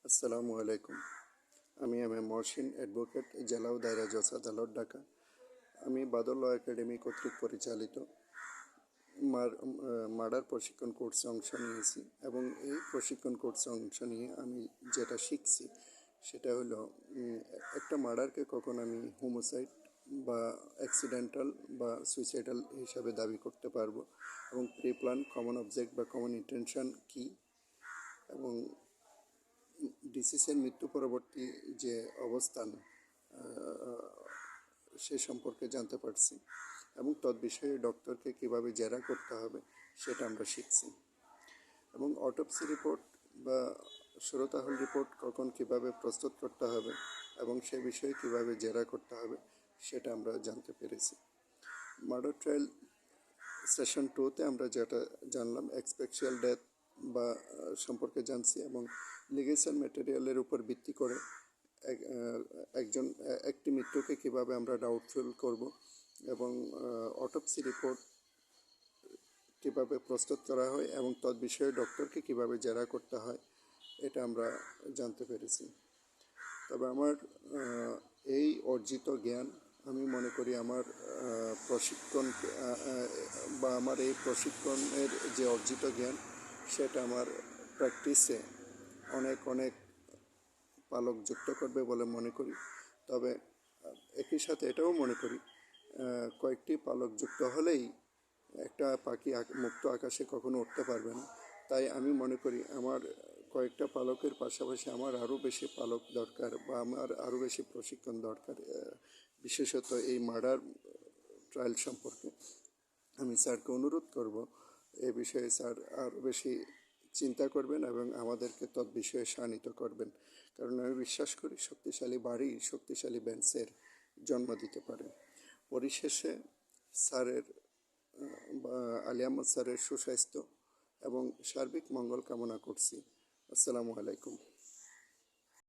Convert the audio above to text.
আসসালামু আলাইকুম। আমি মহসিন অ্যাডভোকেট, জেলা ও দায়রা জজ আদালত, ঢাকা। আমি বাদল ল একাডেমি কর্তৃক পরিচালিত মার্ডার প্রশিক্ষণ কোর্সে অংশ নিয়েছি এবং এই প্রশিক্ষণ কোর্সে অংশ নিয়ে আমি যেটা শিখছি সেটা হলো একটা মার্ডারকে কখন আমি হোমোসাইড বা অ্যাক্সিডেন্টাল বা সুইসাইডাল হিসাবে দাবি করতে পারবো, এবং প্রি প্ল্যান, কমন অবজেক্ট বা কমন ইন্টেনশন কী, এবং ডিসিসের মৃত্যু পরবর্তী যে অবস্থান সে সম্পর্কে জানতে পারছি, এবং তৎবিষয়ে ডক্টরকে কীভাবে জেরা করতে হবে সেটা আমরা শিখছি। এবং অটোপসি রিপোর্ট বা সুরতাহল রিপোর্ট কখন কীভাবে প্রস্তুত করতে হবে এবং সে বিষয়ে কীভাবে জেরা করতে হবে সেটা আমরা জানতে পেরেছি। মার্ডার ট্রায়াল সেশন 2-তে আমরা যেটা জানলাম, এক্সপেকচুয়াল ডেথ বা সম্পর্কে জানছি, এবং লিগেশন ম্যাটেরিয়ালের উপর ভিত্তি করে একটি মৃত্যুকে কীভাবে আমরা ডাউটফুল করব এবং অটোপসি রিপোর্ট কীভাবে প্রস্তুত করা হয় এবং তৎবিষয়ে ডক্টরকে কীভাবে জেরা করতে হয় এটা আমরা জানতে পেরেছি। তবে আমার এই অর্জিত জ্ঞান, আমি মনে করি আমার প্রশিক্ষণ বা আমার এই প্রশিক্ষণের যে অর্জিত জ্ঞান সেটা আমার প্র্যাকটিসে অনেক অনেক পালক যুক্ত করবে বলে মনে করি। তবে একই সাথে এটাও মনে করি কয়েকটি পালক যুক্ত হলেই একটা পাখি মুক্ত আকাশে কখনো উঠতে পারবে না। তাই আমি মনে করি আমার কয়েকটা পালকের পাশাপাশি আমার আরও বেশি পালক দরকার বা আমার আরও বেশি প্রশিক্ষণ দরকার, বিশেষত এই মার্ডার ট্রায়াল সম্পর্কে। আমি স্যারকে অনুরোধ করব এ বিষয়ে স্যার আরও বেশি চিন্তা করবেন এবং আমাদেরকে তৎবিষয়ে শানিত করবেন, কারণ আমি বিশ্বাস করি শক্তিশালী বাড়ি শক্তিশালী বেঞ্চের জন্ম দিতে পারে। পরিশেষে স্যারের আলী আহমদ স্যারের সুস্বাস্থ্য এবং সার্বিক মঙ্গল কামনা করছি। আসসালামু আলাইকুম।